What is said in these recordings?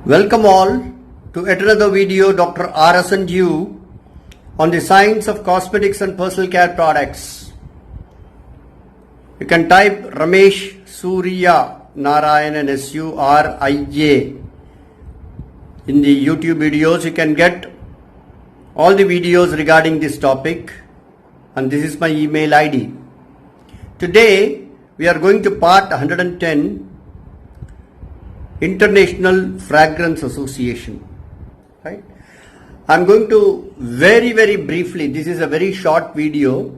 Welcome all to yet another video Dr. R.S. and you on the science of cosmetics and personal care products. You can type Ramesh Surya Narayanan S-U-R-I-A in the YouTube videos. You can get all the videos regarding this topic, and this is my email ID. Today we are going to part 110, International Fragrance Association. Right? I'm going to very briefly, this is a very short video,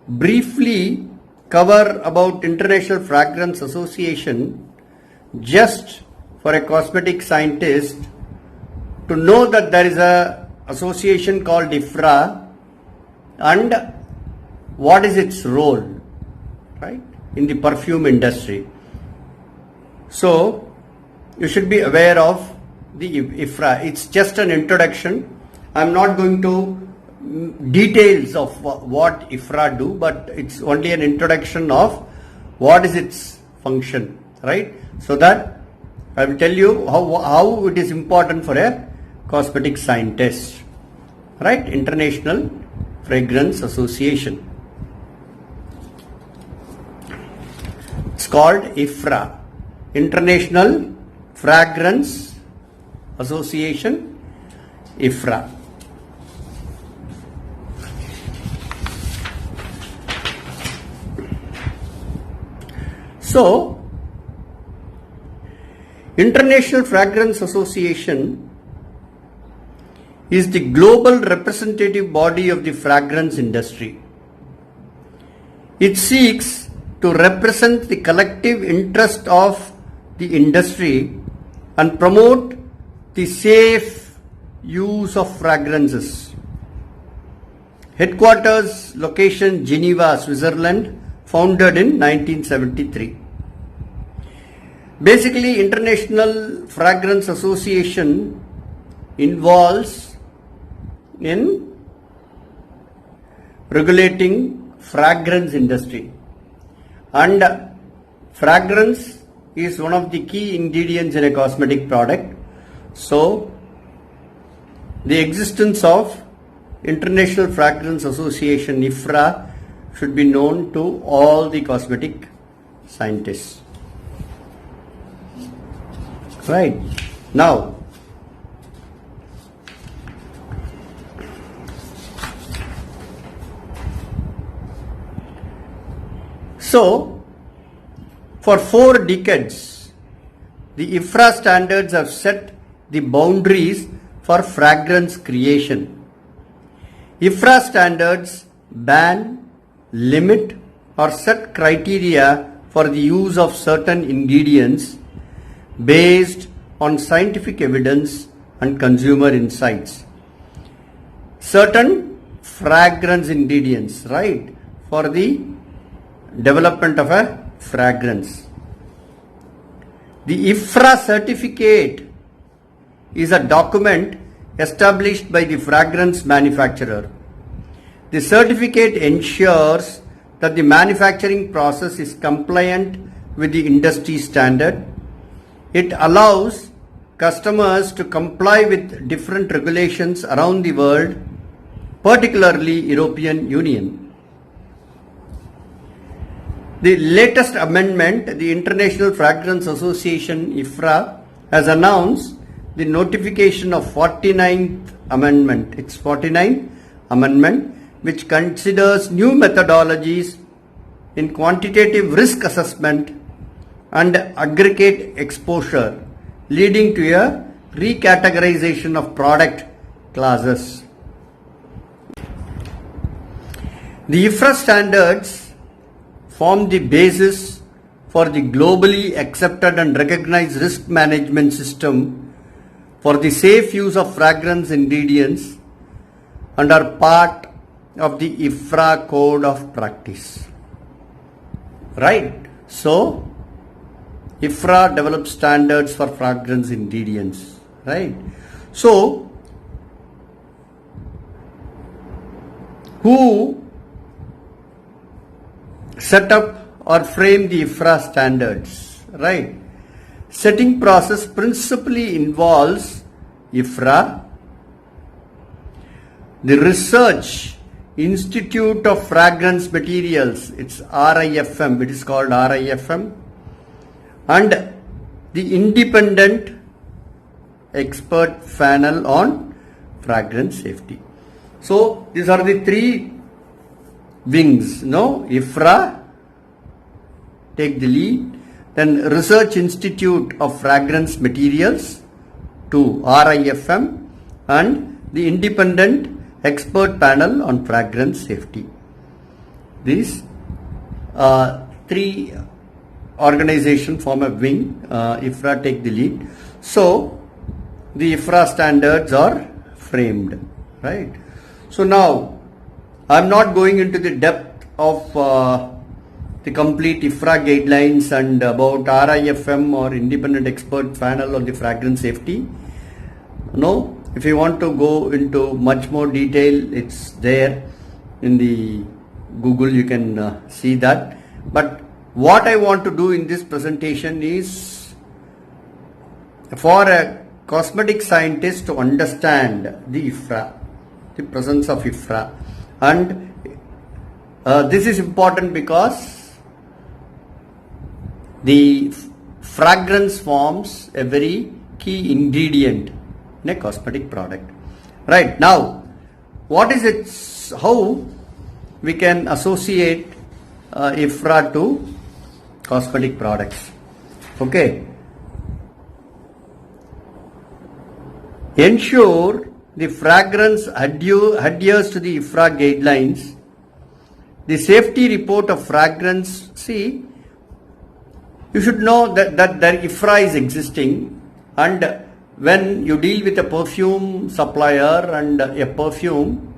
briefly cover about International Fragrance Association, just for a cosmetic scientist to know that there is a association called IFRA and what is its role, right, in the perfume industry. So you should be aware of the IFRA. It's just an introduction. I'm not going to details of what IFRA do, but it's only an introduction of what is its function, right? So that I will tell you how it is important for a cosmetic scientist, right? International Fragrance Association. It's called IFRA, International Fragrance Association, IFRA. So, International Fragrance Association is the global representative body of the fragrance industry. It seeks to represent the collective interest of the industry and promote the safe use of fragrances. Headquarters location Geneva, Switzerland, founded in 1973. Basically, International Fragrance Association involves in regulating fragrance industry, and fragrance is one of the key ingredients in a cosmetic product. So the existence of International Fragrance Association, IFRA, should be known to all the cosmetic scientists. Right. Now, so for 4 decades, the IFRA standards have set the boundaries for fragrance creation. IFRA standards ban, limit, or set criteria for the use of certain ingredients based on scientific evidence and consumer insights. Certain fragrance ingredients, right, for the development of a fragrance. The IFRA certificate is a document established by the fragrance manufacturer. The certificate ensures that the manufacturing process is compliant with the industry standard. It allows customers to comply with different regulations around the world, particularly European Union. The latest amendment, the International Fragrance Association, IFRA, has announced the notification of 49th Amendment. It's 49th Amendment, which considers new methodologies in quantitative risk assessment and aggregate exposure, leading to a recategorization of product classes. The IFRA standards form the basis for the globally accepted and recognized risk management system for the safe use of fragrance ingredients and are part of the IFRA code of practice. Right? So, IFRA develops standards for fragrance ingredients. Right? So, who set up or frame the IFRA standards, right? Setting process principally involves IFRA. The Research Institute of Fragrance Materials, it's RIFM, it is called RIFM, and the Independent Expert Panel on Fragrance Safety. So these are the three wings, IFRA, take the lead, then Research Institute of Fragrance Materials, 2 RIFM, and the Independent Expert Panel on Fragrance Safety. These three organizations form a wing. IFRA take the lead. So the IFRA standards are framed, right? So now I'm not going into the depth of the complete IFRA guidelines and about RIFM or Independent Expert Panel on the Fragrance Safety. No. If you want to go into much more detail, it's there in the Google, you can see that. But what I want to do in this presentation is for a cosmetic scientist to understand the IFRA, the presence of IFRA. And this is important because the fragrance forms a very key ingredient in a cosmetic product. Right, now what is it, how we can associate IFRA to cosmetic products? Okay, ensure the fragrance adheres to the IFRA guidelines. The safety report of fragrance, see, you should know that the IFRA is existing, and when you deal with a perfume supplier and a perfume,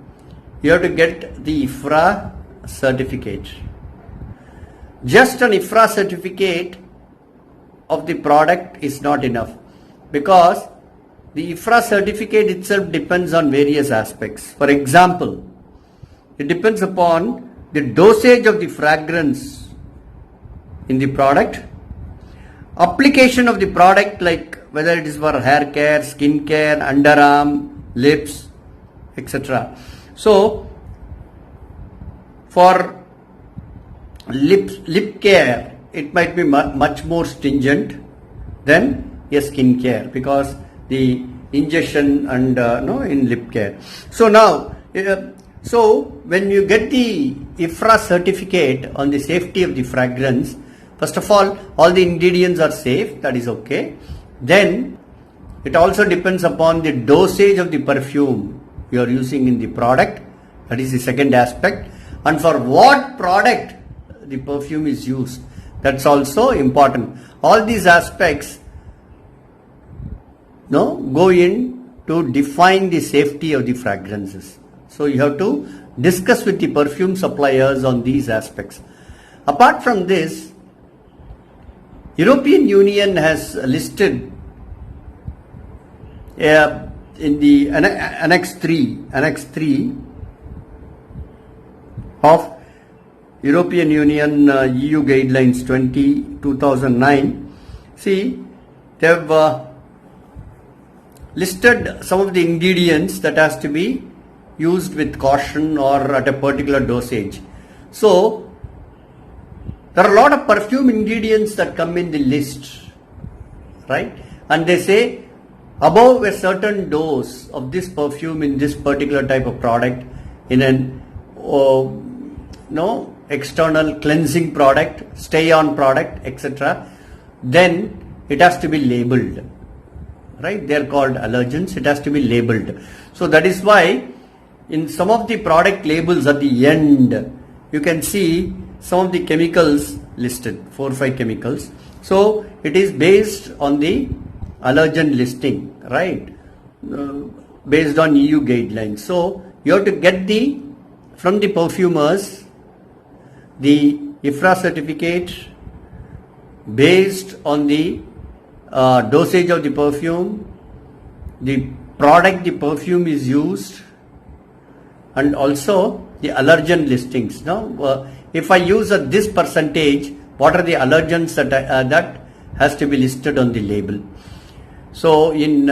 you have to get the IFRA certificate. Just an IFRA certificate of the product is not enough, because the IFRA certificate itself depends on various aspects. For example, it depends upon the dosage of the fragrance in the product, application of the product, like whether it is for hair care, skin care, underarm, lips, etc. So for lip care, it might be much more stringent than a skin care, because the ingestion and in lip care. So now, so when you get the IFRA certificate on the safety of the fragrance, first of all the ingredients are safe, that is okay. Then it also depends upon the dosage of the perfume you are using in the product, that is the second aspect, and for what product the perfume is used, that's also important. All these aspects go in to define the safety of the fragrances. So you have to discuss with the perfume suppliers on these aspects. Apart from this, European Union has listed in the Annex 3 of European Union EU Guidelines 2009. See, they have listed some of the ingredients that has to be used with caution or at a particular dosage. So there are a lot of perfume ingredients that come in the list, right? And they say above a certain dose of this perfume in this particular type of product, in an external cleansing product, stay on product, etc., then it has to be labeled, right? They are called allergens. It has to be labeled. So that is why in some of the product labels at the end, you can see some of the chemicals listed, 4 or 5 chemicals. So it is based on the allergen listing, right? Based on EU guidelines. So you have to get from the perfumers the IFRA certificate based on the dosage of the perfume, the product the perfume is used, and also the allergen listings. Now, if I use this percentage, what are the allergens that has to be listed on the label. So in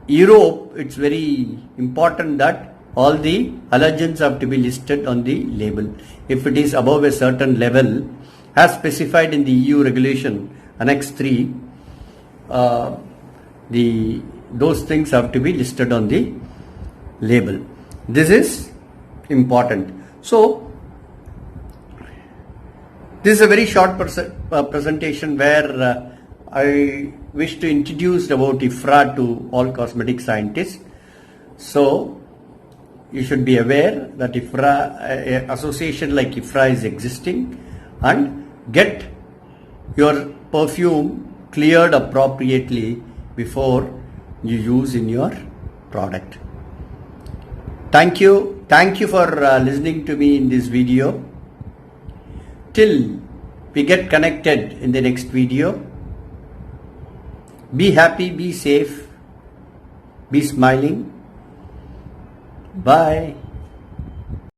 Europe, it's very important that all the allergens have to be listed on the label. If it is above a certain level, as specified in the EU regulation Annex 3, those things have to be listed on the label. This is important. So this is a very short presentation where I wish to introduce about IFRA to all cosmetic scientists. So you should be aware that IFRA, association like IFRA is existing, and get your perfume cleared appropriately before you use in your product. Thank you for listening to me in this video. Till we get connected in the next video, be happy, be safe, be smiling. Bye.